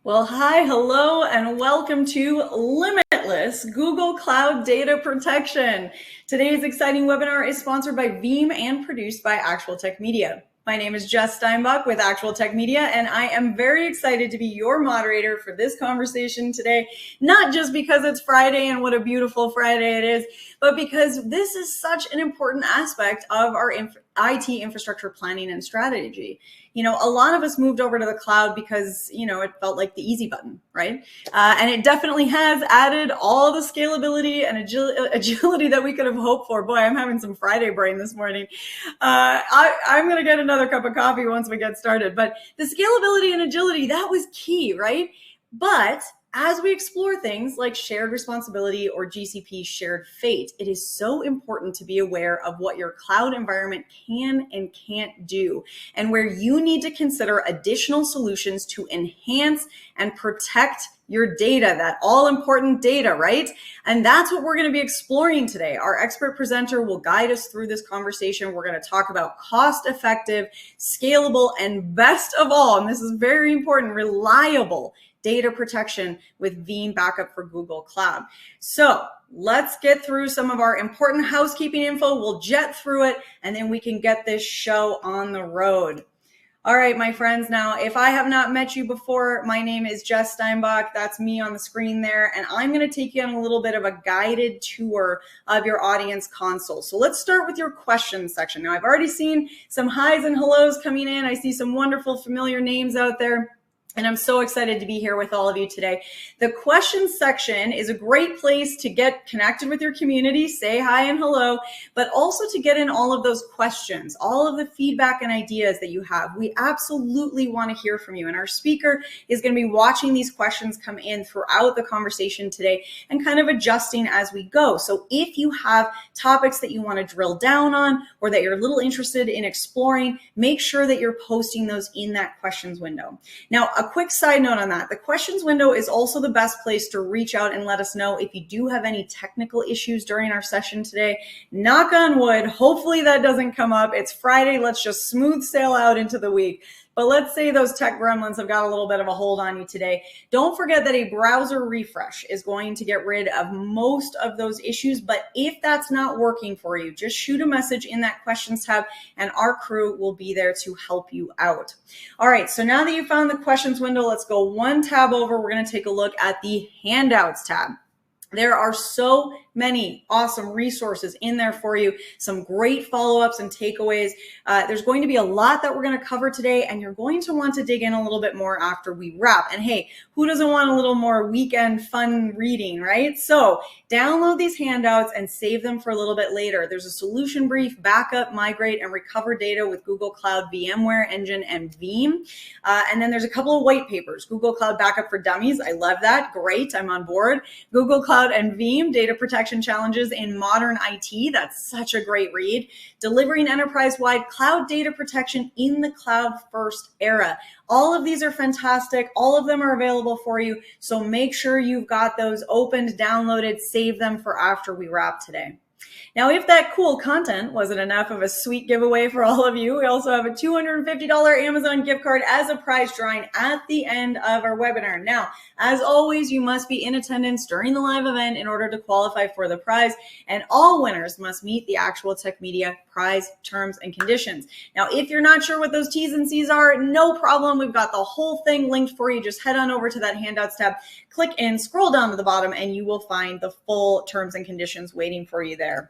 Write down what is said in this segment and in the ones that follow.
Well, hi, hello, and welcome to Limitless Google Cloud Data Protection. Today's exciting webinar is sponsored by Veeam and produced by Actual Tech Media. My name is Jess Steinbach with Actual Tech Media, and I am very excited to be your moderator for this conversation today, not just because it's Friday and what a beautiful Friday it is, but because this is such an important aspect of our IT infrastructure planning and strategy. You know, a lot of us moved over to the cloud because, it felt like the easy button, right? And it definitely has added all the scalability and agility that we could have hoped for. Boy, I'm having some Friday brain this morning. I'm going to get another cup of coffee once we get started. But the scalability and agility, that was key, right? But as we explore things like shared responsibility or GCP shared fate, it is so important to be aware of what your cloud environment can and can't do, and where you need to consider additional solutions to enhance and protect your data, that all important data, right? And that's what we're going to be exploring today. Our expert presenter will guide us through this conversation. We're going to talk about cost-effective, scalable, and best of all, and this is very important, reliable data protection with Veeam Backup for Google Cloud. So let's get through some of our important housekeeping info. We'll jet through it, and then we can get this show on the road. All right, my friends. Now, if I have not met you before, my name is Jess Steinbach. That's me on the screen there. And I'm going to take you on a little bit of a guided tour of your audience console. So let's start with your questions section. Now, I've already seen some highs and hellos coming in. I see some wonderful familiar names out there. And I'm so excited to be here with all of you today. The questions section is a great place to get connected with your community, say hi and hello, but also to get in all of those questions, all of the feedback and ideas that you have. We absolutely want to hear from you. And our speaker is going to be watching these questions come in throughout the conversation today and kind of adjusting as we go. So if you have topics that you want to drill down on or that you're a little interested in exploring, make sure that you're posting those in that questions window. Now, a quick side note on that, the questions window is also the best place to reach out and let us know if you do have any technical issues during our session today. Knock on wood, hopefully that doesn't come up. It's Friday, let's just smooth sail out into the week. But let's say those tech gremlins have got a little bit of a hold on you today. Don't forget that a browser refresh is going to get rid of most of those issues. But if that's not working for you, just shoot a message in that questions tab and our crew will be there to help you out. All right, so now that you found the questions window, let's go one tab over. We're going to take a look at the handouts tab. There are so many awesome resources in there for you, some great follow-ups and takeaways. There's going to be a lot that we're going to cover today, and you're going to want to dig in a little bit more after we wrap. And hey, who doesn't want a little more weekend fun reading, right? So download these handouts and save them for a little bit later. There's a solution brief, backup, migrate, and recover data with Google Cloud, VMware Engine, and Veeam. And then there's a couple of white papers, Google Cloud Backup for Dummies. I love that. Great. I'm on board. Google Cloud and Veeam, Data Protection Challenges in Modern IT. That's such a great read. Delivering enterprise-wide cloud data protection in the cloud-first era. All of these are fantastic. All of them are available for you. So make sure you've got those opened, downloaded, save them for after we wrap today. Now, if that cool content wasn't enough of a sweet giveaway for all of you, we also have a $250 Amazon gift card as a prize drawing at the end of our webinar. Now, as always, you must be in attendance during the live event in order to qualify for the prize, and all winners must meet the Actual Tech Media prize terms and conditions. Now, if you're not sure what those T's and C's are, no problem. We've got the whole thing linked for you. Just head on over to that handouts tab, click in, scroll down to the bottom, and you will find the full terms and conditions waiting for you there.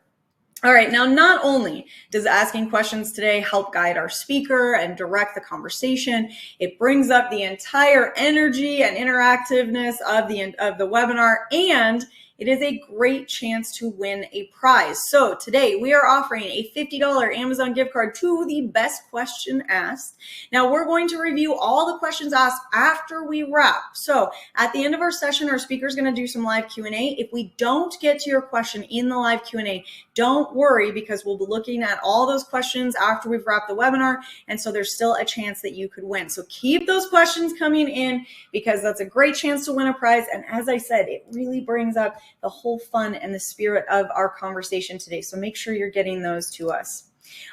All right, now not only does asking questions today help guide our speaker and direct the conversation, it brings up the entire energy and interactiveness of the webinar, and it is a great chance to win a prize. So today we are offering a $50 Amazon gift card to the best question asked. Now we're going to review all the questions asked after we wrap. So at the end of our session, our speaker is going to do some live Q&A. If we don't get to your question in the live Q&A, don't worry, because we'll be looking at all those questions after we've wrapped the webinar. And so there's still a chance that you could win. So keep those questions coming in, because that's a great chance to win a prize. And as I said, it really brings up the whole fun and the spirit of our conversation today. So make sure you're getting those to us.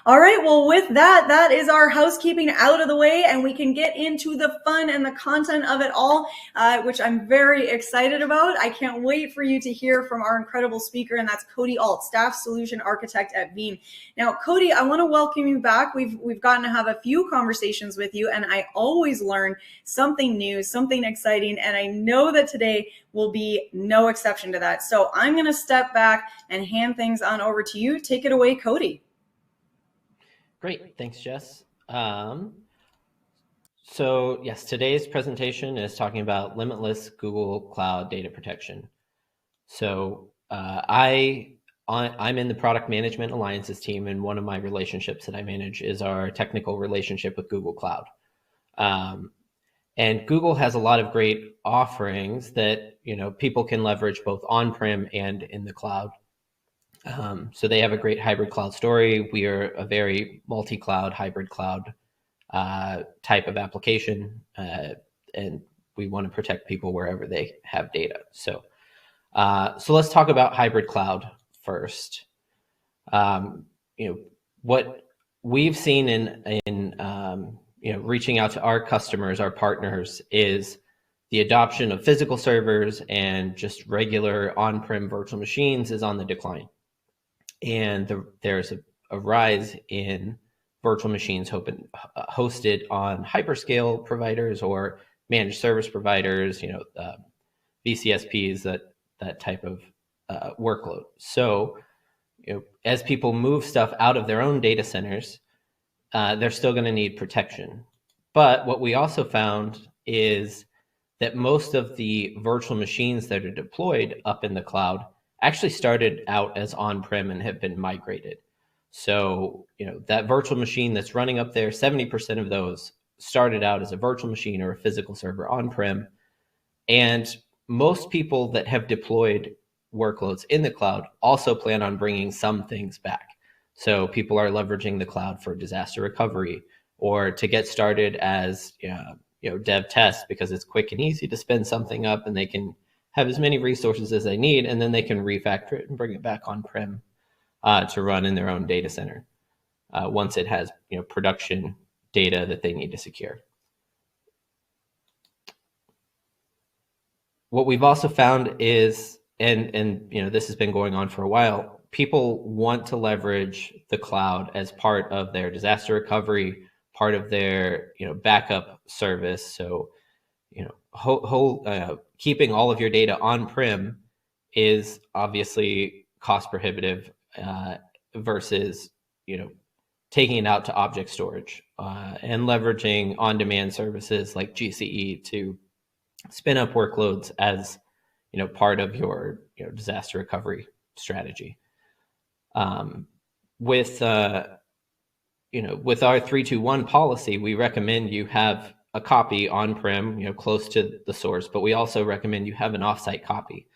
All right, well, with that, that is our housekeeping out of the way, and we can get into the fun and the content of it all, which I'm very excited about. I can't wait for you to hear from our incredible speaker, and that's Cody Ault, Staff Solution Architect at Veeam. Now, Cody, I want to welcome you back. We've gotten to have a few conversations with you, and I always learn something new, something exciting, and I know that today will be no exception to that. So I'm going to step back and hand things on over to you. Take it away, Cody. Great, thanks, Jess. So yes, today's presentation is talking about Limitless Google Cloud Data Protection. So I'm in the Product Management Alliances team, and one of my relationships that I manage is our technical relationship with Google Cloud. And Google has a lot of great offerings that people can leverage both on-prem and in the cloud. So they have a great hybrid cloud story. We are a very multi-cloud, hybrid cloud type of application, and we want to protect people wherever they have data. So let's talk about hybrid cloud first. What we've seen in reaching out to our customers, our partners, is the adoption of physical servers and just regular on-prem virtual machines is on the decline. And there's a rise in virtual machines hosted on hyperscale providers or managed service providers, VCSPs, that type of workload. So, as people move stuff out of their own data centers, they're still going to need protection. But what we also found is that most of the virtual machines that are deployed up in the cloud actually started out as on-prem and have been migrated. So, that virtual machine that's running up there, 70% of those started out as a virtual machine or a physical server on-prem. And most people that have deployed workloads in the cloud also plan on bringing some things back. So people are leveraging the cloud for disaster recovery or to get started as dev test, because it's quick and easy to spin something up and they can have as many resources as they need, and then they can refactor it and bring it back on-prem to run in their own data center once it has production data that they need to secure. What we've also found is, and this has been going on for a while, people want to leverage the cloud as part of their disaster recovery, part of their backup service. So keeping all of your data on-prem is obviously cost prohibitive versus taking it out to object storage and leveraging on-demand services like GCE to spin up workloads as part of your disaster recovery strategy. With our 3-2-1 policy, we recommend you have a copy on-prem, close to the source, but we also recommend you have an offsite copy.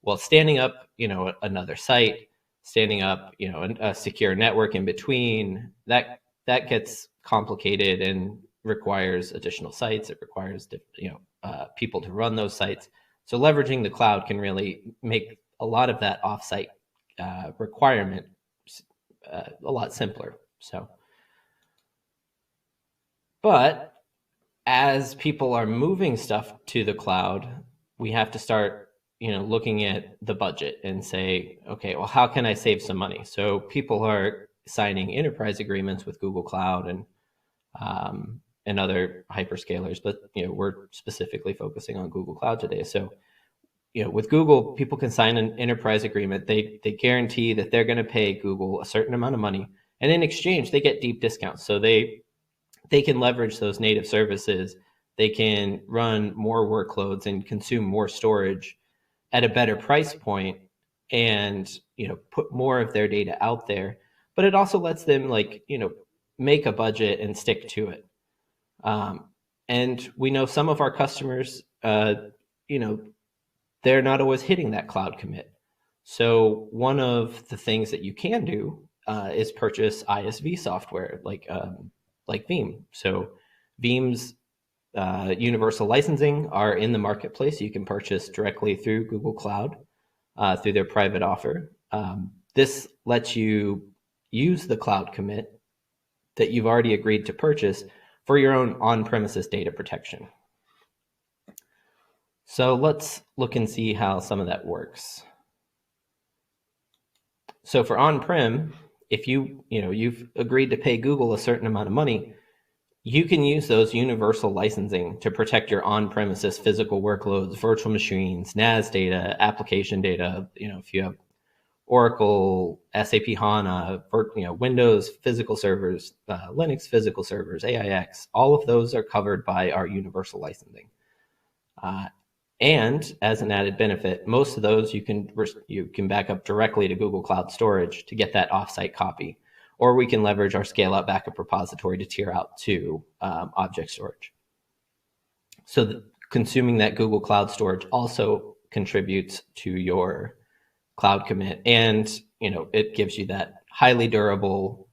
Well, standing up, another site, standing up, a secure network in between, that gets complicated and requires additional sites. It requires, people to run those sites. So leveraging the cloud can really make a lot of that offsite requirement a lot simpler. But as people are moving stuff to the cloud, we have to start, looking at the budget and say, okay, well, how can I save some money? So people are signing enterprise agreements with Google Cloud and other hyperscalers, but we're specifically focusing on Google Cloud today. So, with Google, people can sign an enterprise agreement. They guarantee that they're going to pay Google a certain amount of money, and in exchange, they get deep discounts. So they can leverage those native services. They can run more workloads and consume more storage at a better price point, and put more of their data out there. But it also lets them make a budget and stick to it. And we know some of our customers, they're not always hitting that cloud commit. So one of the things that you can do is purchase ISV software like Veeam. So Veeam's universal licensing are in the marketplace. You can purchase directly through Google Cloud through their private offer. This lets you use the cloud commit that you've already agreed to purchase for your own on-premises data protection. So let's look and see how some of that works. So for on-prem, if you've agreed to pay Google a certain amount of money, you can use those universal licensing to protect your on-premises physical workloads, virtual machines, NAS data, application data. If you have Oracle, SAP HANA, Windows physical servers, Linux physical servers, AIX, all of those are covered by our universal licensing. And as an added benefit, most of those you can back up directly to Google Cloud Storage to get that offsite copy, or we can leverage our scale-out backup repository to tier out to object storage. So consuming that Google Cloud Storage also contributes to your cloud commit, and it gives you that highly durable,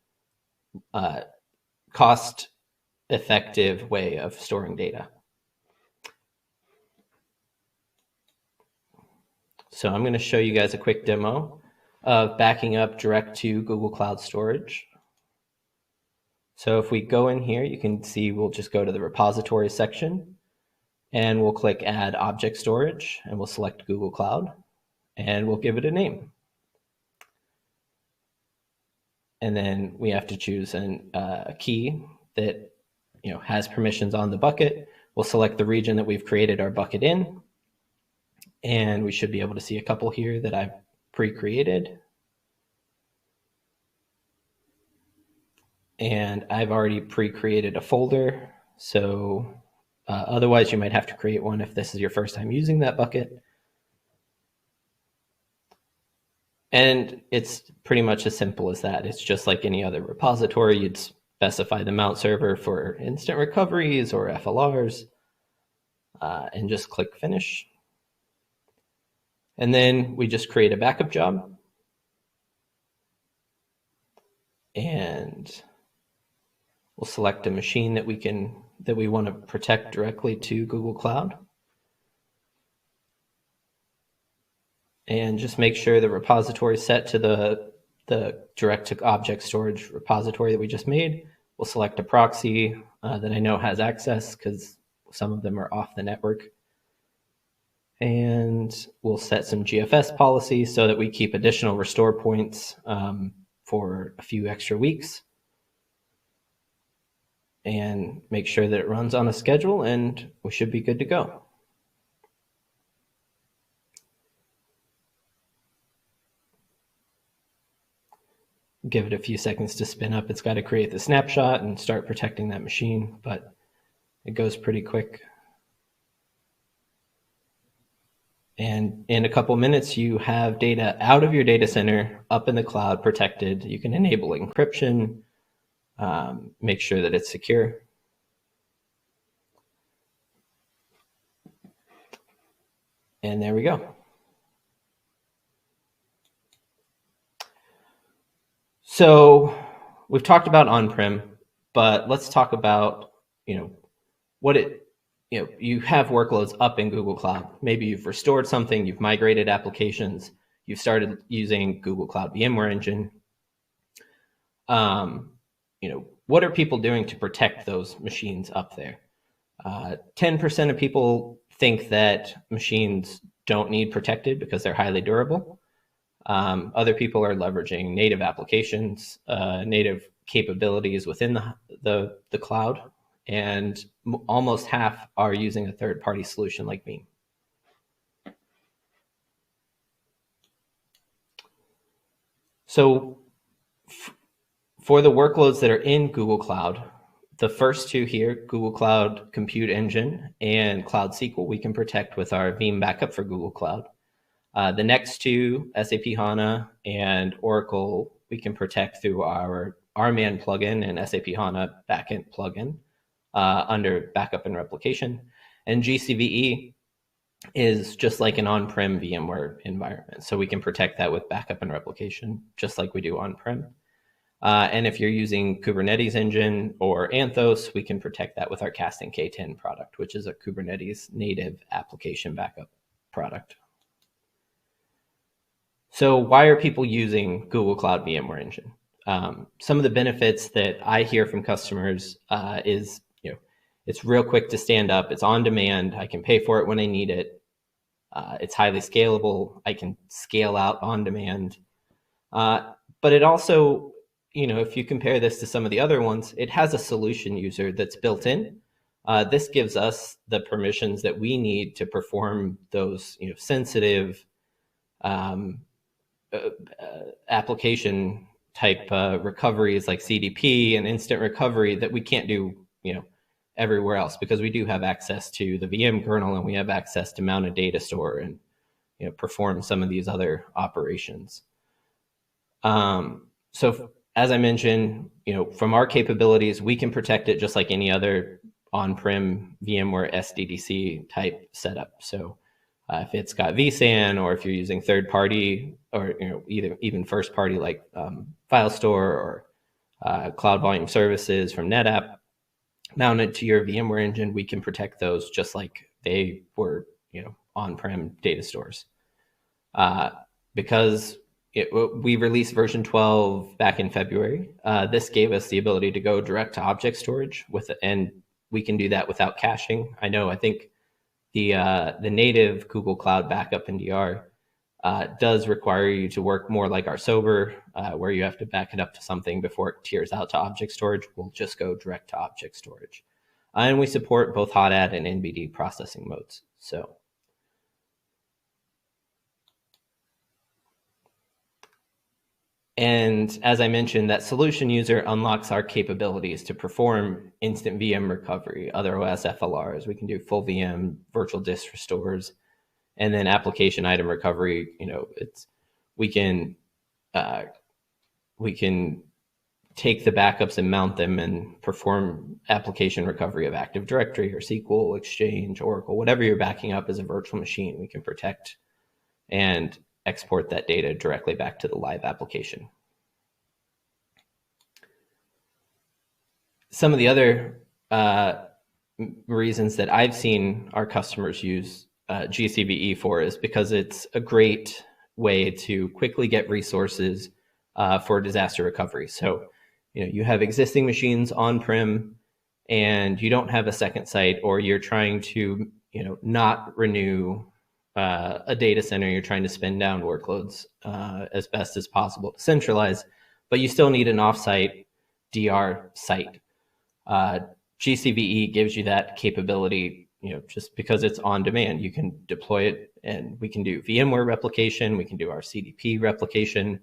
cost-effective way of storing data. So I'm going to show you guys a quick demo of backing up direct to Google Cloud Storage. So if we go in here, you can see we'll just go to the repository section and we'll click Add Object Storage and we'll select Google Cloud and we'll give it a name. And then we have to choose a key that has permissions on the bucket. We'll select the region that we've created our bucket in. And we should be able to see a couple here that I've pre-created. And I've already pre-created a folder. So otherwise you might have to create one if this is your first time using that bucket. And it's pretty much as simple as that. It's just like any other repository. You'd specify the mount server for instant recoveries or FLRs and just click finish. And then we just create a backup job. And we'll select a machine that we want to protect directly to Google Cloud. And just make sure the repository is set to the direct to object storage repository that we just made. We'll select a proxy that I know has access because some of them are off the network. And we'll set some GFS policies so that we keep additional restore points for a few extra weeks. And make sure that it runs on a schedule and we should be good to go. Give it a few seconds to spin up. It's got to create the snapshot and start protecting that machine, but it goes pretty quick. And in a couple minutes, you have data out of your data center, up in the cloud, protected. You can enable encryption, make sure that it's secure. And there we go. So we've talked about on-prem, but let's talk about, you have workloads up in Google Cloud. Maybe you've restored something, you've migrated applications, you've started using Google Cloud VMware Engine. What are people doing to protect those machines up there? 10% of people think that machines don't need protected because they're highly durable. Other people are leveraging native applications, native capabilities within the cloud, and almost half are using a third-party solution like Veeam. So for the workloads that are in Google Cloud, the first two here, Google Cloud Compute Engine and Cloud SQL, we can protect with our Veeam Backup for Google Cloud. The next two, SAP HANA and Oracle, we can protect through our RMAN plugin and SAP HANA backend plugin under backup and replication. And GCVE is just like an on-prem VMware environment. So we can protect that with backup and replication, just like we do on-prem. And if you're using Kubernetes engine or Anthos, we can protect that with our Casting K10 product, which is a Kubernetes native application backup product. So why are people using Google Cloud VMware Engine? some of the benefits that I hear from customers is, it's real quick to stand up. It's on demand. I can pay for it when I need it. It's highly scalable. I can scale out on demand. But it also, if you compare this to some of the other ones, it has a solution user that's built in. This gives us the permissions that we need to perform those, sensitive application type recoveries like CDP and instant recovery that we can't do, everywhere else, because we do have access to the VM kernel and we have access to mount a data store and, perform some of these other operations. So as I mentioned, from our capabilities, we can protect it just like any other on-prem VMware SDDC type setup. So if it's got vSAN, or if you're using third party, or even first party like file store or cloud volume services from NetApp mounted to your VMware engine, we can protect those just like they were, on-prem data stores. Because we released version 12 back in February. This gave us the ability to go direct to object storage and we can do that without caching. I think the native Google Cloud Backup NDR does require you to work more like our sober, where you have to back it up to something before it tiers out to object storage. We'll just go direct to object storage. And we support both hot add and NBD processing modes. So. And as I mentioned, that solution user unlocks our capabilities to perform instant VM recovery, other OS FLRs. We can do full VM, virtual disk restores, and then application item recovery. We can take the backups and mount them and perform application recovery of Active Directory or SQL, Exchange, Oracle, whatever you're backing up as a virtual machine. We can protect and export that data directly back to the live application. Some of the other reasons that I've seen our customers use GCVE for is because it's a great way to quickly get resources for disaster recovery. So, you have existing machines on-prem and you don't have a second site, or you're trying to, not renew a data center, you're trying to spin down workloads as best as possible to centralize, but you still need an offsite DR site. GCVE gives you that capability, just because it's on demand. You can deploy it, and we can do VMware replication, we can do our CDP replication,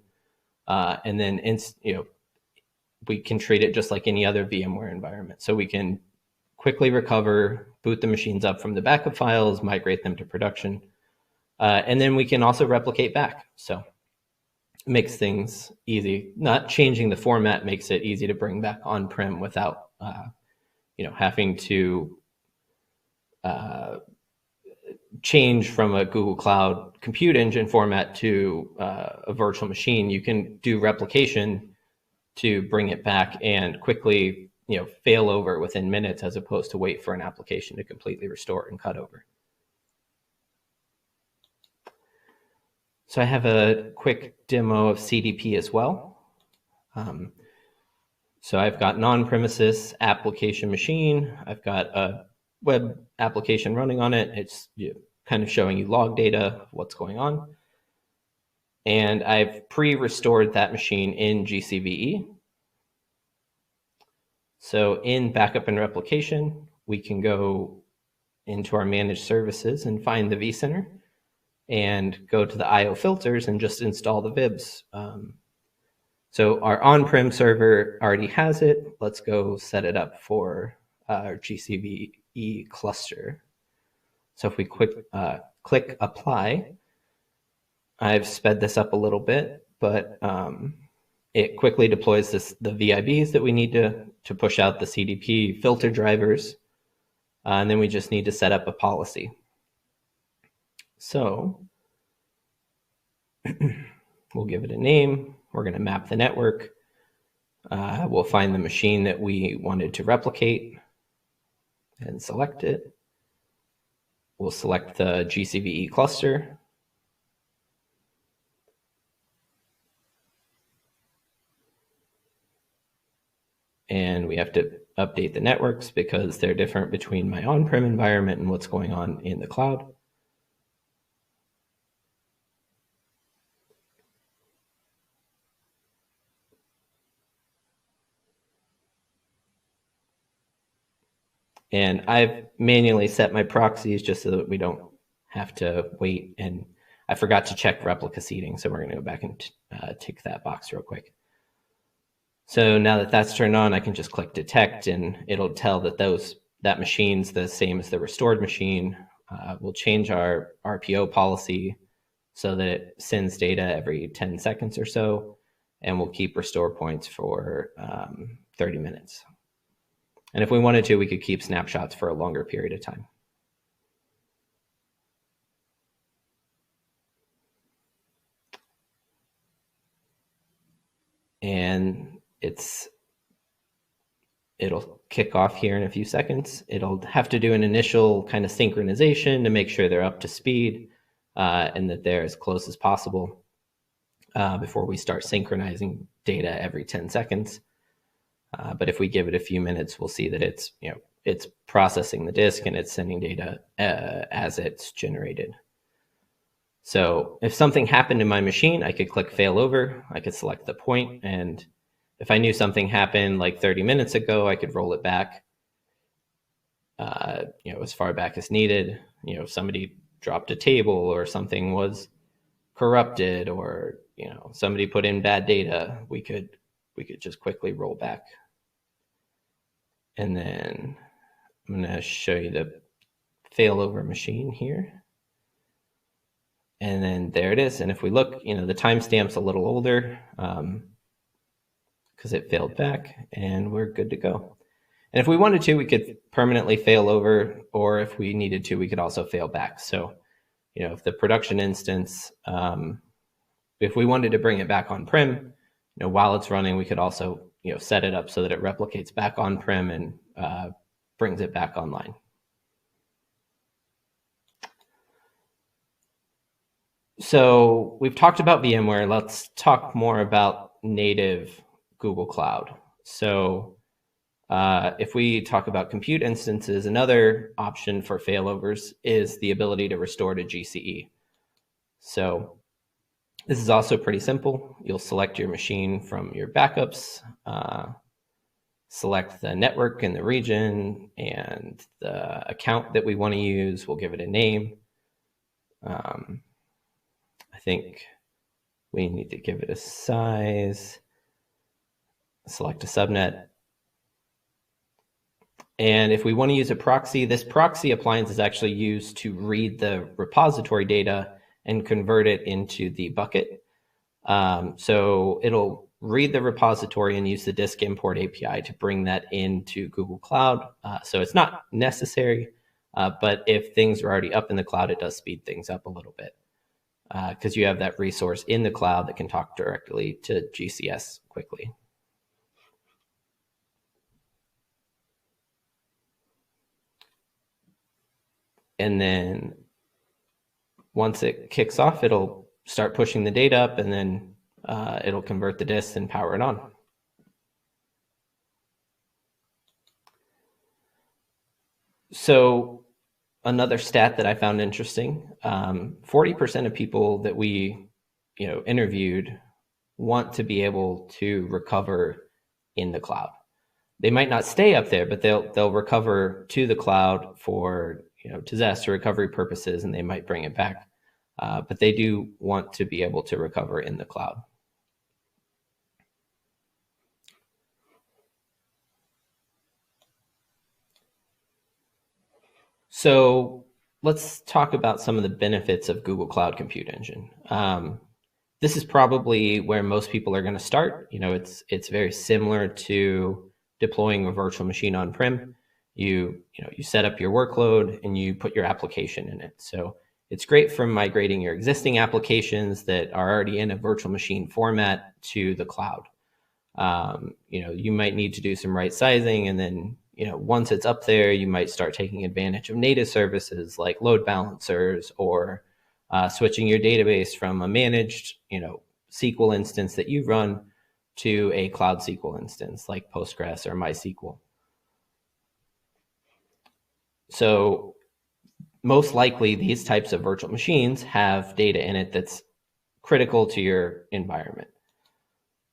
and then we can treat it just like any other VMware environment. So we can quickly recover, boot the machines up from the backup files, migrate them to production. And then we can also replicate back. So it makes things easy. Not changing the format makes it easy to bring back on-prem without, having to change from a Google Cloud Compute Engine format to a virtual machine. You can do replication to bring it back and quickly, fail over within minutes, as opposed to wait for an application to completely restore and cut over. So I have a quick demo of CDP as well. So I've got an on-premises application machine. I've got a web application running on it. It's kind of showing you log data, what's going on. And I've pre-restored that machine in GCVE. So in backup and replication, we can go into our managed services and find the vCenter and go to the IO filters and just install the VIBs. So our on-prem server already has it. Let's go set it up for our GCVE cluster. So if we click apply, I've sped this up a little bit, but it quickly deploys the VIBs that we need to push out the CDP filter drivers. And then we just need to set up a policy. So we'll give it a name. We're going to map the network. We'll find the machine that we wanted to replicate and select it. We'll select the GCVE cluster. have to update the networks because they're different between my on-prem environment and what's going on in the cloud. And I've manually set my proxies just so that we don't have to wait. And I forgot to check replica seeding, so we're going to go back and tick that box real quick. So now that that's turned on, I can just click detect, and it'll tell that that machine's the same as the restored machine. We'll change our RPO policy so that it sends data every 10 seconds or so, and we'll keep restore points for 30 minutes. And if we wanted to, we could keep snapshots for a longer period of time. And it'll kick off here in a few seconds. It'll have to do an initial kind of synchronization to make sure they're up to speed and that they're as close as possible before we start synchronizing data every 10 seconds. But if we give it a few minutes, we'll see that it's processing the disk and it's sending data as it's generated. So if something happened in my machine, I could click fail over. I could select the point, and if I knew something happened like 30 minutes ago, I could roll it back, as far back as needed. If somebody dropped a table or something was corrupted, or somebody put in bad data, we could just quickly roll back. And then I'm going to show you the failover machine here. And then there it is. And if we look, the timestamp's a little older because it failed back, and we're good to go. And if we wanted to, we could permanently fail over, or if we needed to, we could also fail back. So, if the production instance, if we wanted to bring it back on-prem, while it's running, we could also, set it up so that it replicates back on-prem and brings it back online. So we've talked about VMware. Let's talk more about native Google Cloud. So if we talk about compute instances, another option for failovers is the ability to restore to GCE. So this is also pretty simple. You'll select your machine from your backups, select the network and the region and the account that we want to use. We'll give it a name. I think we need to give it a size, select a subnet. And if we want to use a proxy, this proxy appliance is actually used to read the repository data and convert it into the bucket. So it'll read the repository and use the disk import API to bring that into Google Cloud. So it's not necessary, but if things are already up in the cloud, it does speed things up a little bit because you have that resource in the cloud that can talk directly to GCS quickly. And then once it kicks off, it'll start pushing the data up, and then it'll convert the disk and power it on. So another stat that I found interesting, 40% of people that we interviewed want to be able to recover in the cloud. They might not stay up there, but they'll recover to the cloud for disaster recovery purposes, and they might bring it back. But they do want to be able to recover in the cloud. So let's talk about some of the benefits of Google Cloud Compute Engine. This is probably where most people are going to start. It's very similar to deploying a virtual machine on-prem. You set up your workload and you put your application in it. So it's great for migrating your existing applications that are already in a virtual machine format to the cloud. You might need to do some right sizing, and then once it's up there, you might start taking advantage of native services like load balancers, or switching your database from a managed SQL instance that you run to a Cloud SQL instance like Postgres or MySQL. So most likely these types of virtual machines have data in it that's critical to your environment.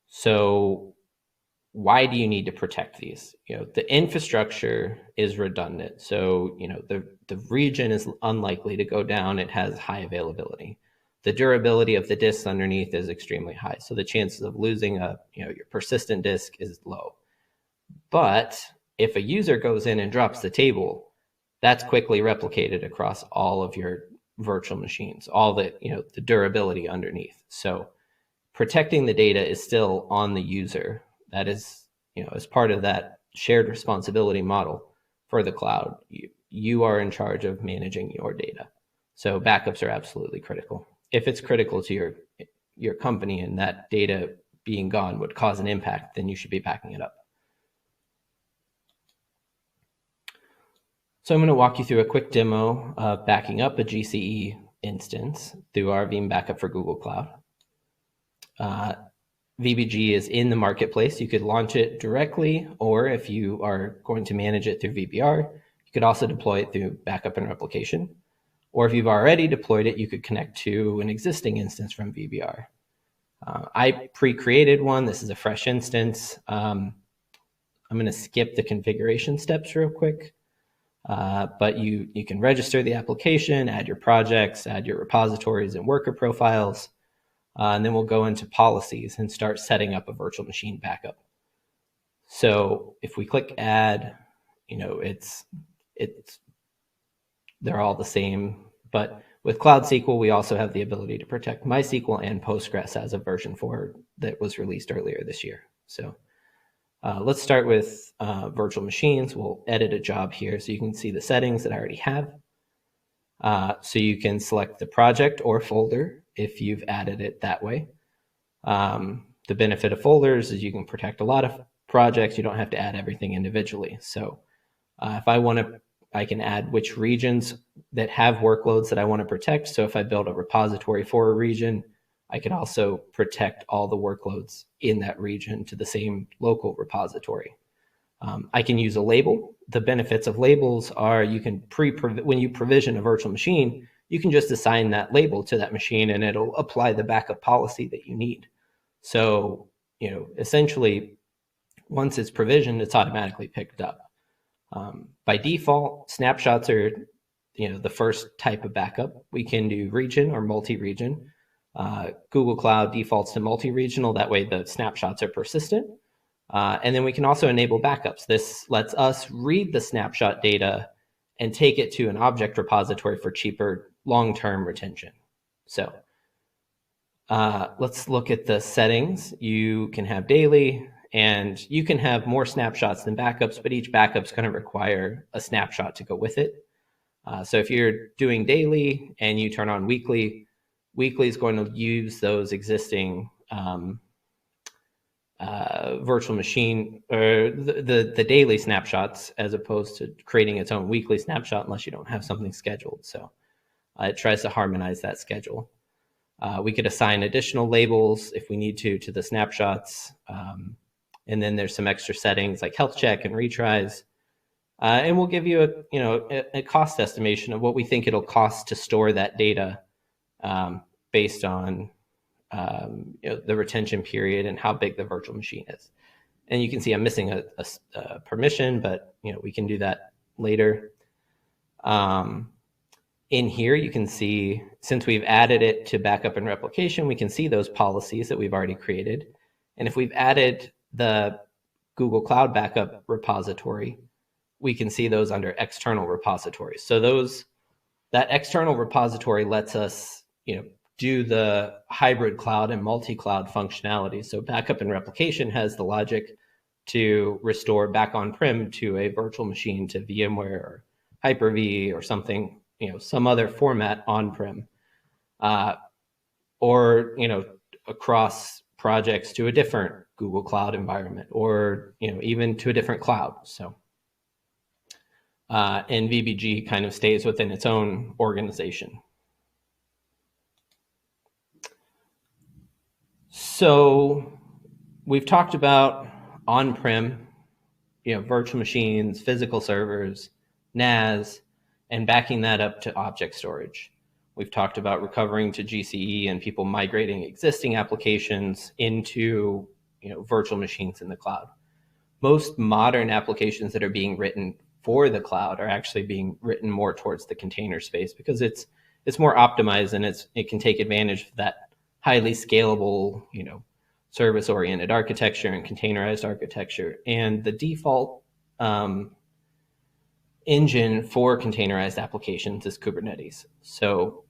So why do you need to protect these? The infrastructure is redundant. So, the region is unlikely to go down. It has high availability. The durability of the disks underneath is extremely high. So the chances of losing your persistent disk is low. But if a user goes in and drops the table, that's quickly replicated across all of your virtual machines, all the durability underneath. So protecting the data is still on the user. That is, as part of that shared responsibility model for the cloud, you are in charge of managing your data. So backups are absolutely critical. If it's critical to your company and that data being gone would cause an impact, then you should be backing it up. So I'm going to walk you through a quick demo of backing up a GCE instance through our Veeam Backup for Google Cloud. VBG is in the marketplace. You could launch it directly, or if you are going to manage it through VBR, you could also deploy it through backup and replication. Or if you've already deployed it, you could connect to an existing instance from VBR. I pre-created one. This is a fresh instance. I'm going to skip the configuration steps real quick. But you can register the application, add your projects, add your repositories and worker profiles. And then we'll go into policies and start setting up a virtual machine backup. So if we click add, they're all the same. But with Cloud SQL, we also have the ability to protect MySQL and Postgres as of version 4 that was released earlier this year. So let's start with virtual machines. We'll edit a job here so you can see the settings that I already have. So you can select the project or folder if you've added it that way. The benefit of folders is you can protect a lot of projects. You don't have to add everything individually. So if I want to, I can add which regions that have workloads that I want to protect. So if I build a repository for a region, I can also protect all the workloads in that region to the same local repository. I can use a label. The benefits of labels are you can when you provision a virtual machine, you can just assign that label to that machine and it'll apply the backup policy that you need. So, essentially, once it's provisioned, it's automatically picked up. By default, snapshots are, the first type of backup. We can do region or multi-region. Google Cloud defaults to multi-regional. That way the snapshots are persistent. And then we can also enable backups. This lets us read the snapshot data and take it to an object repository for cheaper long-term retention. So let's look at the settings. You can have daily, and you can have more snapshots than backups, but each backup is going to require a snapshot to go with it. So if you're doing daily and you turn on weekly, weekly is going to use those existing virtual machine or the daily snapshots as opposed to creating its own weekly snapshot unless you don't have something scheduled. So it tries to harmonize that schedule. We could assign additional labels if we need to the snapshots. And then there's some extra settings like health check and retries. And we'll give you a cost estimation of what we think it'll cost to store that data based on the retention period and how big the virtual machine is. And you can see I'm missing a permission, but we can do that later. In here, you can see, since we've added it to backup and replication, we can see those policies that we've already created. And if we've added the Google Cloud Backup repository, we can see those under external repositories. So that external repository lets us, do the hybrid cloud and multi-cloud functionality. So backup and replication has the logic to restore back on-prem to a virtual machine, to VMware or Hyper-V or something, some other format on-prem, or across projects to a different Google Cloud environment, or even to a different cloud. So, and VBG kind of stays within its own organization. So we've talked about on-prem, virtual machines, physical servers, NAS, and backing that up to object storage. We've talked about recovering to GCE and people migrating existing applications into virtual machines in the cloud. Most modern applications that are being written for the cloud are actually being written more towards the container space because it's more optimized and it can take advantage of that highly scalable, service-oriented architecture and containerized architecture. And the default engine for containerized applications is Kubernetes. So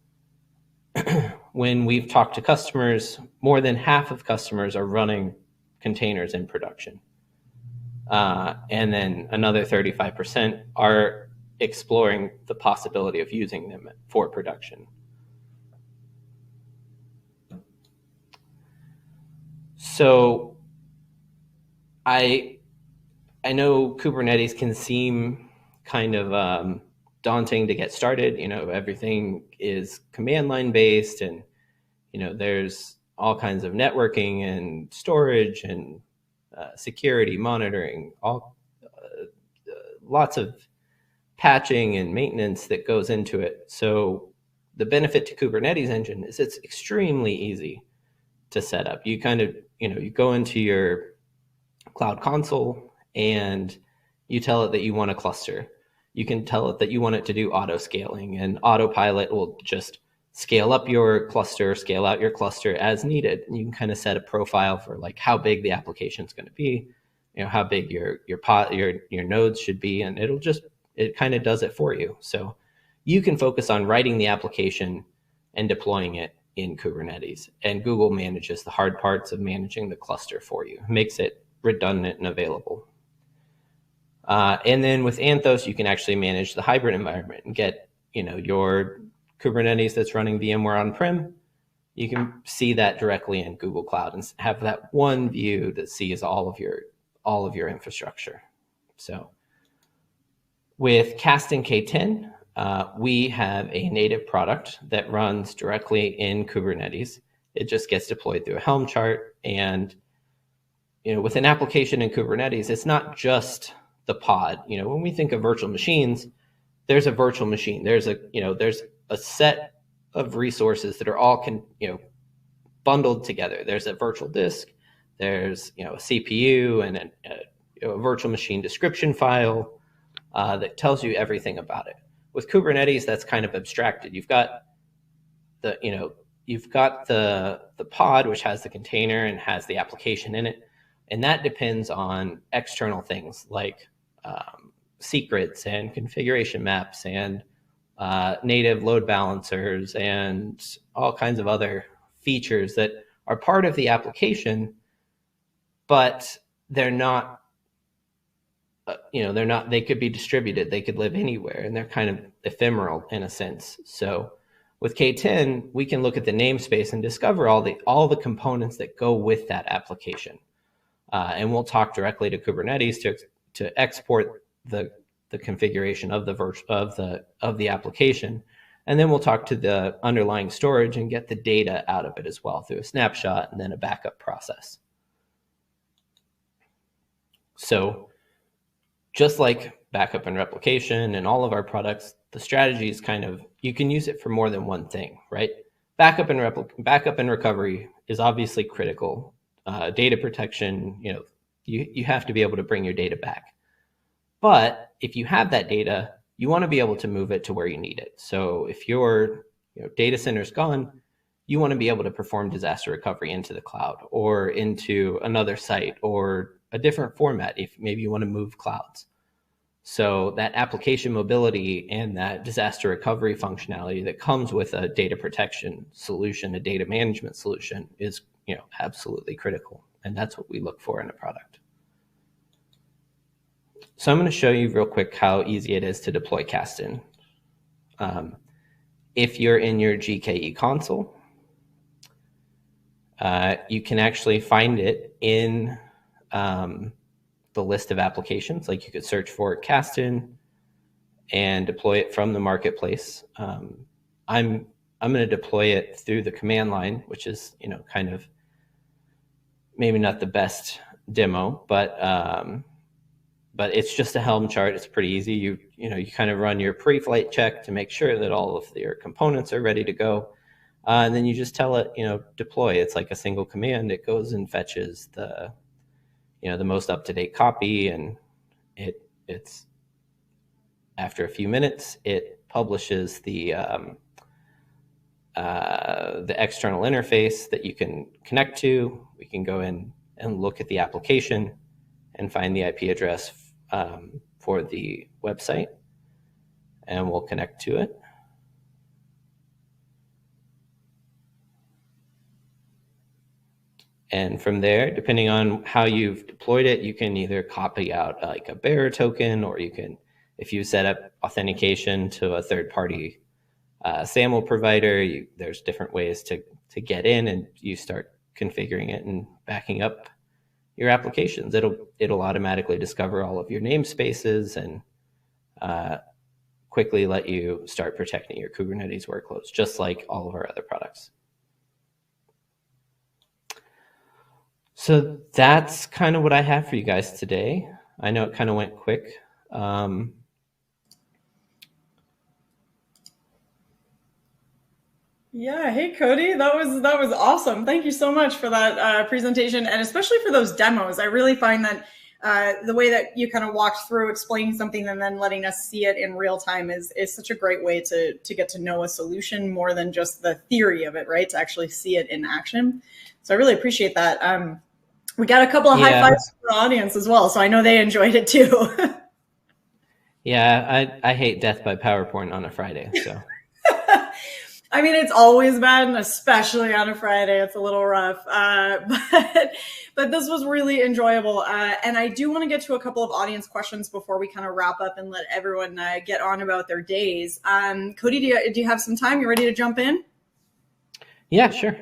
when we've talked to customers, more than half of customers are running containers in production. And then another 35% are exploring the possibility of using them for production. So I know Kubernetes can seem kind of daunting to get started. Everything is command line based, and there's all kinds of networking and storage and security monitoring, lots of patching and maintenance that goes into it. So the benefit to Kubernetes engine is it's extremely easy to set up. You kind of, you go into your cloud console and you tell it that you want a cluster. You can tell it that you want it to do auto scaling, and autopilot will just scale up your cluster, scale out your cluster as needed. And you can kind of set a profile for like how big the application is going to be, how big your nodes should be, and it kind of does it for you. So you can focus on writing the application and deploying it in Kubernetes, and Google manages the hard parts of managing the cluster for you, makes it redundant and available. And then with Anthos, you can actually manage the hybrid environment and get, your Kubernetes that's running VMware on-prem. You can see that directly in Google Cloud and have that one view that sees all of your infrastructure. So with Kasten K10, we have a native product that runs directly in Kubernetes. It just gets deployed through a Helm chart. And with an application in Kubernetes, it's not just the pod. When we think of virtual machines, there's a virtual machine. There's a set of resources that are all bundled together. There's a virtual disk. There's a CPU and a virtual machine description file that tells you everything about it. With Kubernetes, that's kind of abstracted. You've got the pod, which has the container and has the application in it, and that depends on external things like secrets and configuration maps and native load balancers and all kinds of other features that are part of the application, but they're not, they could be distributed, they could live anywhere, and they're kind of ephemeral in a sense. So with K10, we can look at the namespace and discover all the components that go with that application. And we'll talk directly to Kubernetes to export the configuration of the application, and then we'll talk to the underlying storage and get the data out of it as well through a snapshot and then a backup process. So just like backup and replication and all of our products, the strategy is you can use it for more than one thing, right? Backup and recovery is obviously critical. Data protection, you have to be able to bring your data back. But if you have that data, you want to be able to move it to where you need it. So if your data center is gone, you want to be able to perform disaster recovery into the cloud or into another site or a different format if maybe you want to move clouds. So that application mobility and that disaster recovery functionality that comes with a data protection solution, a data management solution is absolutely critical. And that's what we look for in a product. So I'm going to show you real quick how easy it is to deploy Kasten. If you're in your GKE console, you can actually find it in the list of applications. Like you could search for Kasten and deploy it from the marketplace. I'm going to deploy it through the command line, which is kind of maybe not the best demo, but it's just a Helm chart. It's pretty easy. You kind of run your pre-flight check to make sure that all of your components are ready to go. And then you just tell it, deploy. It's like a single command. It goes and fetches the most up-to-date copy, and it's after a few minutes, it publishes the external interface that you can connect to. We can go in and look at the application and find the IP address for the website, and we'll connect to it. And from there, depending on how you've deployed it, you can either copy out like a bearer token, or you can, if you set up authentication to a third-party SAML provider, there's different ways to get in, and you start configuring it and backing up your applications. It'll automatically discover all of your namespaces and quickly let you start protecting your Kubernetes workloads, just like all of our other products. So that's kind of what I have for you guys today. I know it kind of went quick. Yeah. Hey, Cody, that was awesome. Thank you so much for that presentation, and especially for those demos. I really find that the way that you kind of walked through explaining something and then letting us see it in real time is such a great way to get to know a solution more than just the theory of it, right? To actually see it in action. So I really appreciate that. We got a couple of high fives from the audience as well, so I know they enjoyed it too. Yeah, I hate death by PowerPoint on a Friday, so. I mean, it's always bad, and especially on a Friday, it's a little rough. But this was really enjoyable. And I do want to get to a couple of audience questions before we kind of wrap up and let everyone get on about their days. Cody, do you have some time? You ready to jump in? Yeah, sure.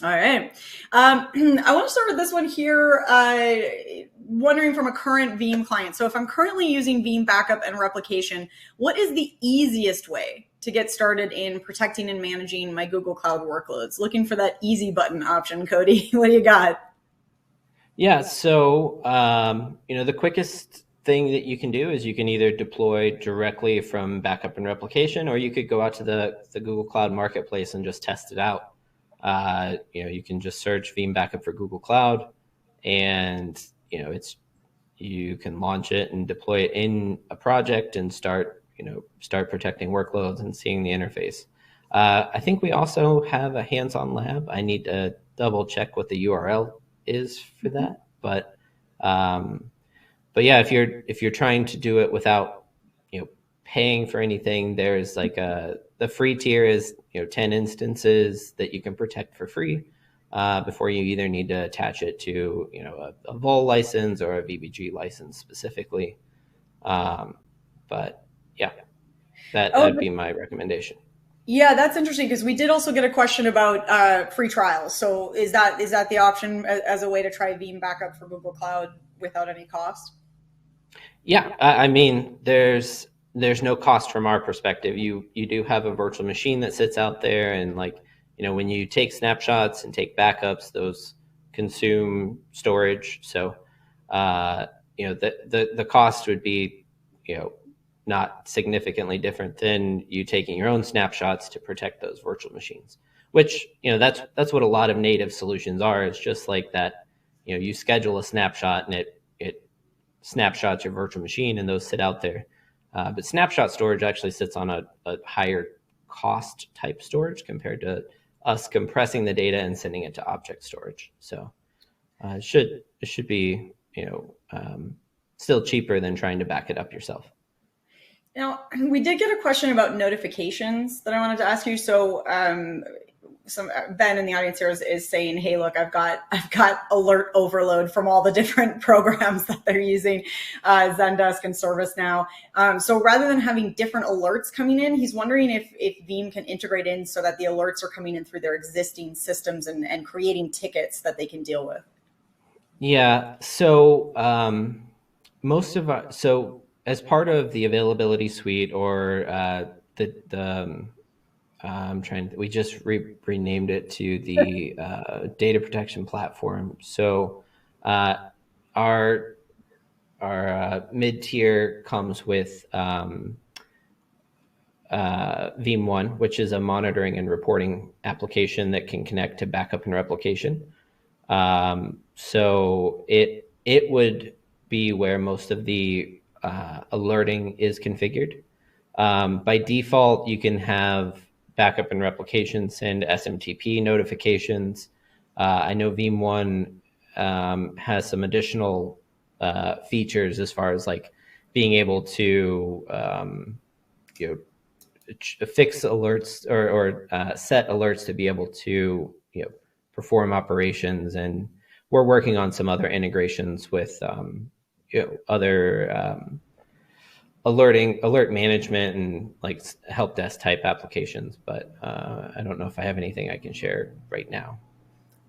All right. I want to start with this one here, wondering from a current Veeam client. So if I'm currently using Veeam Backup and Replication, what is the easiest way to get started in protecting and managing my Google Cloud workloads? Looking for that easy button option, Cody. What do you got? Yeah, so the quickest thing that you can do is you can either deploy directly from Backup and Replication, or you could go out to the Google Cloud Marketplace and just test it out. You can just search Veeam Backup for Google Cloud, and you can launch it and deploy it in a project and start protecting workloads and seeing the interface. I think we also have a hands-on lab. I need to double check what the URL is for that, but yeah, if you're trying to do it without paying for anything, there's like the free tier is 10 instances that you can protect for free before you either need to attach it to a vol license or a VBG license specifically. But yeah, that'd be my recommendation. Yeah, that's interesting, because we did also get a question about free trials. So is that the option as a way to try Veeam Backup for Google Cloud without any cost? Yeah, I mean, there's no cost from our perspective. You do have a virtual machine that sits out there, and when you take snapshots and take backups, those consume storage. So the cost would be not significantly different than you taking your own snapshots to protect those virtual machines, which that's what a lot of native solutions are. It's just like that. You schedule a snapshot and it snapshots your virtual machine, and those sit out there. But snapshot storage actually sits on a higher cost type storage compared to us compressing the data and sending it to object storage. So it should be still cheaper than trying to back it up yourself. Now, we did get a question about notifications that I wanted to ask you. So Ben in the audience here is saying, hey, look, I've got alert overload from all the different programs that they're using, Zendesk and ServiceNow. So rather than having different alerts coming in, he's wondering if Veeam can integrate in so that the alerts are coming in through their existing systems and creating tickets that they can deal with. Yeah. So as part of the availability suite or the we just renamed it to the data protection platform. So our mid-tier comes with Veeam One, which is a monitoring and reporting application that can connect to backup and replication. So it would be where most of the alerting is configured. By default, you can have backup and replication send SMTP notifications. I know Veeam One has some additional features as far as like being able to fix alerts or set alerts to be able to perform operations, and we're working on some other integrations with other alert management and like help desk type applications, but I don't know if I have anything I can share right now.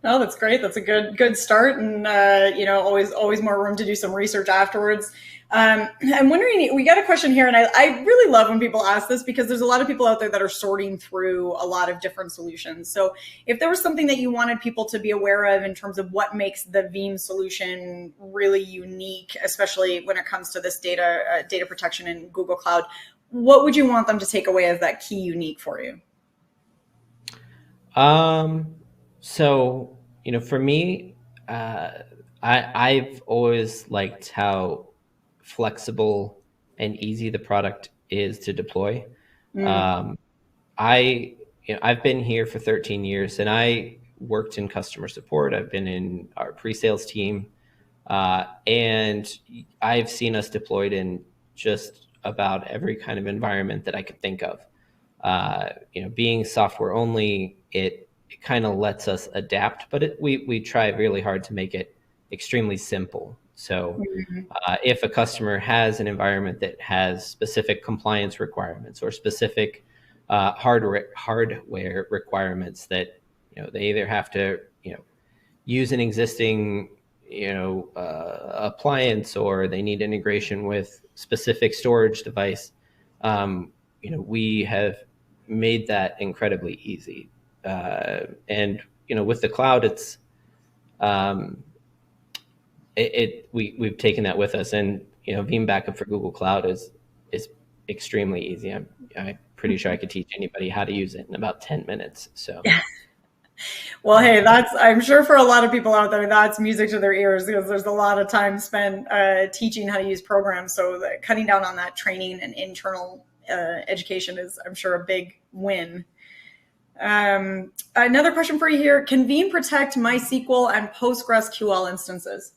No, that's great. That's a good start, and always more room to do some research afterwards. I'm wondering, we got a question here, and I really love when people ask this because there's a lot of people out there that are sorting through a lot of different solutions. So if there was something that you wanted people to be aware of in terms of what makes the Veeam solution really unique, especially when it comes to this data protection in Google Cloud, what would you want them to take away as that key unique for you? So, for me, I've always liked how flexible and easy the product is to deploy. I've been here for 13 years, and I worked in customer support. I've been in our pre-sales team, and I've seen us deployed in just about every kind of environment that I could think of. Being software only, it kind of lets us adapt, but we try really hard to make it extremely simple. So if a customer has an environment that has specific compliance requirements or specific hardware requirements that they either have to use an existing appliance, or they need integration with specific storage device, we have made that incredibly easy. And with the cloud, it's we've taken that with us, and Veeam Backup for Google Cloud is extremely easy. I'm pretty sure I could teach anybody how to use it in about 10 minutes. So. Well, hey, I'm sure for a lot of people out there, that's music to their ears, because there's a lot of time spent teaching how to use programs. So cutting down on that training and internal education is, I'm sure, a big win. Another question for you here. Can Veeam protect MySQL and PostgreSQL instances?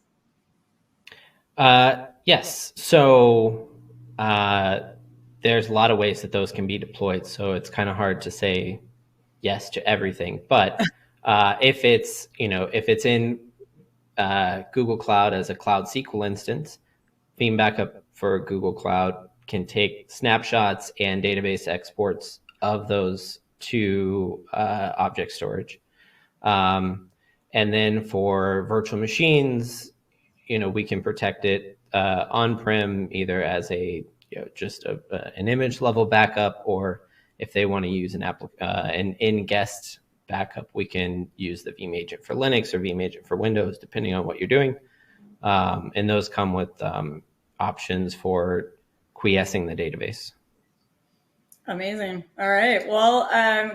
Yes. So there's a lot of ways that those can be deployed. So it's kind of hard to say yes to everything. But if it's in Google Cloud as a Cloud SQL instance, Veeam Backup for Google Cloud can take snapshots and database exports of those to object storage. And then for virtual machines, we can protect it on-prem, either as just an image level backup, or if they want to use an in-guest backup, we can use the Veeam Agent for Linux or Veeam Agent for Windows, depending on what you're doing. And those come with options for quiescing the database. Amazing. All right. Well,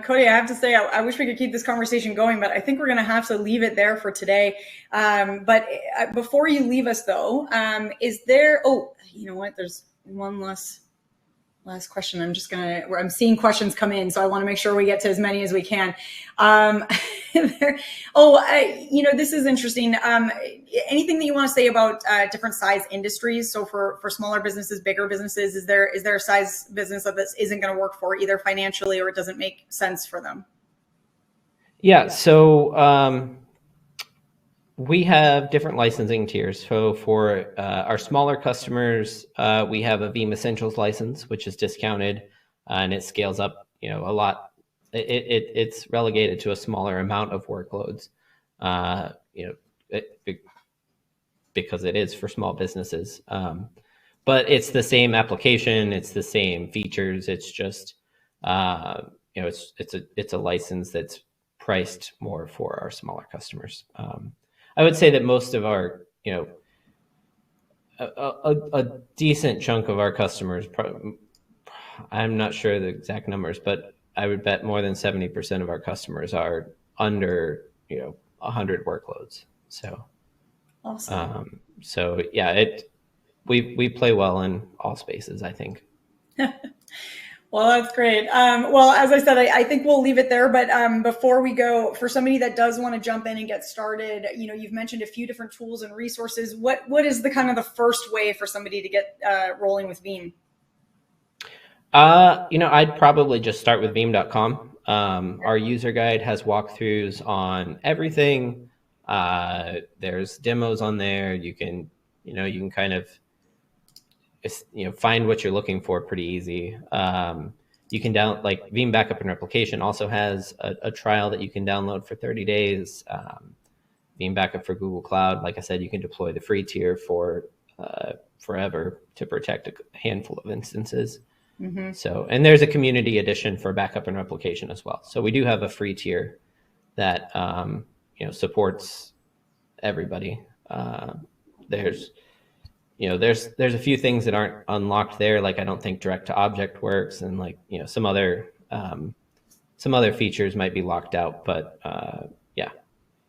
Cody, I have to say, I wish we could keep this conversation going, but I think we're going to have to leave it there for today. But before you leave us, though, is there, you know what? There's one last question. I'm seeing questions come in, so I want to make sure we get to as many as we can. This is interesting. Anything that you want to say about different size industries? So for smaller businesses, bigger businesses, is there a size business that this isn't going to work for, either financially or it doesn't make sense for them? Yeah. So we have different licensing tiers. So for our smaller customers, we have a Veeam Essentials license, which is discounted, and it scales up, a lot. It's relegated to a smaller amount of workloads, because it is for small businesses. But it's the same application, it's the same features. It's just you know, it's a license that's priced more for our smaller customers. I would say that most of our, you know, a decent chunk of our customers, I'm not sure the exact numbers, but I would bet more than 70% of our customers are under, you know, 100 workloads. So, Awesome. So yeah, we play well in all spaces, I think. Well, that's great. Well, as I said, I think we'll leave it there. But before we go, for somebody that does want to jump in and get started, you know, you've mentioned a few different tools and resources. What is the kind of the first way for somebody to get rolling with Veeam? You know, I'd probably just start with Veeam.com. Our user guide has walkthroughs on everything. There's demos on there. You can kind of, you know, find what you're looking for pretty easy. You can like Veeam Backup and Replication also has a trial that you can download for 30 days. Veeam Backup for Google Cloud, like I said, you can deploy the free tier for forever to protect a handful of instances. Mm-hmm. So, and there's a community edition for backup and replication as well. So we do have a free tier that you know, supports everybody. There's a few things that aren't unlocked there. Like I don't think direct to object works, and like, you know, some other features might be locked out. But yeah,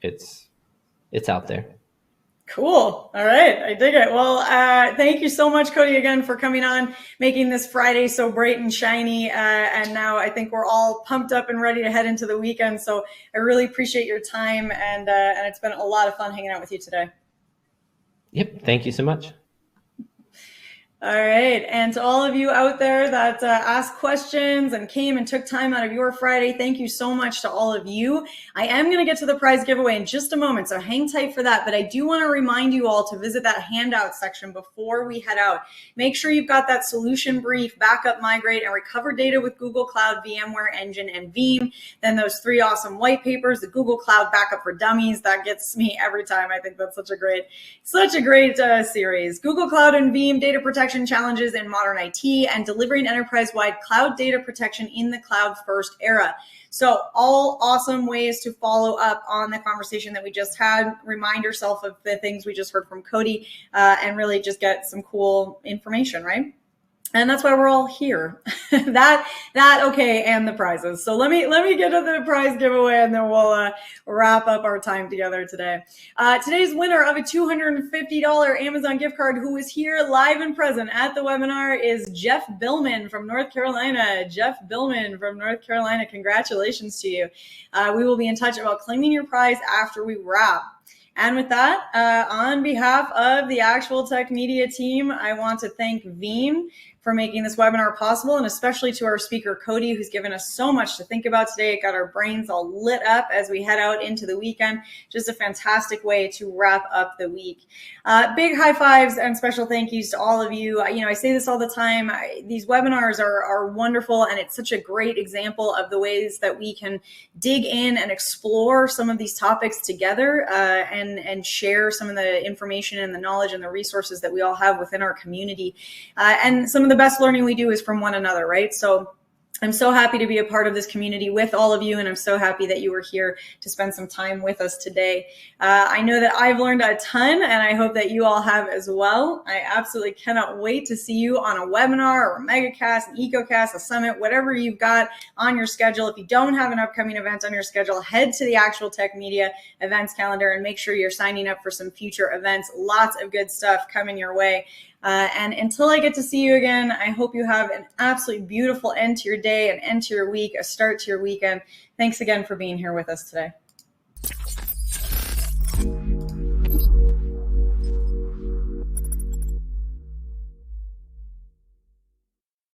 it's out there. Cool. All right. I dig it. Well, thank you so much, Cody, again, for coming on, making this Friday so bright and shiny. And now I think we're all pumped up and ready to head into the weekend. So I really appreciate your time, and it's been a lot of fun hanging out with you today. Yep. Thank you so much. All right. And to all of you out there that asked questions and came and took time out of your Friday, thank you so much to all of you. I am going to get to the prize giveaway in just a moment, so hang tight for that. But I do want to remind you all to visit that handout section before we head out. Make sure you've got that solution brief, backup, migrate, and recover data with Google Cloud, VMware Engine, and Veeam. Then those 3 awesome white papers, the Google Cloud Backup for Dummies. That gets me every time. I think that's such a great series. Google Cloud and Veeam data protection challenges in modern IT, and delivering enterprise-wide cloud data protection in the cloud-first era. So all awesome ways to follow up on the conversation that we just had. Remind yourself of the things we just heard from Cody, and really just get some cool information, right? And that's why we're all here. Okay, and the prizes. So let me get to the prize giveaway, and then we'll wrap up our time together today. Today's winner of a $250 Amazon gift card, who is here live and present at the webinar, is Jeff Billman from North Carolina. Jeff Billman from North Carolina, congratulations to you. We will be in touch about claiming your prize after we wrap. And with that, on behalf of the Actual Tech Media team, I want to thank Veeam for making this webinar possible, and especially to our speaker, Cody, who's given us so much to think about today. It got our brains all lit up as we head out into the weekend. Just a fantastic way to wrap up the week. Big high fives and special thank yous to all of you. You know, I say this all the time. These webinars are wonderful, and it's such a great example of the ways that we can dig in and explore some of these topics together, and share some of the information and the knowledge and the resources that we all have within our community. And some of the best learning we do is from one another, right? So I'm so happy to be a part of this community with all of you, and I'm so happy that you were here to spend some time with us today. I know that I've learned a ton, and I hope that you all have as well. I absolutely cannot wait to see you on a webinar or a megacast, an ecocast, a summit, whatever you've got on your schedule. If you don't have an upcoming event on your schedule, head to the Actual Tech Media events calendar and make sure you're signing up for some future events. Lots of good stuff coming your way. And until I get to see you again, I hope you have an absolutely beautiful end to your day, an end to your week, a start to your weekend. Thanks again for being here with us today.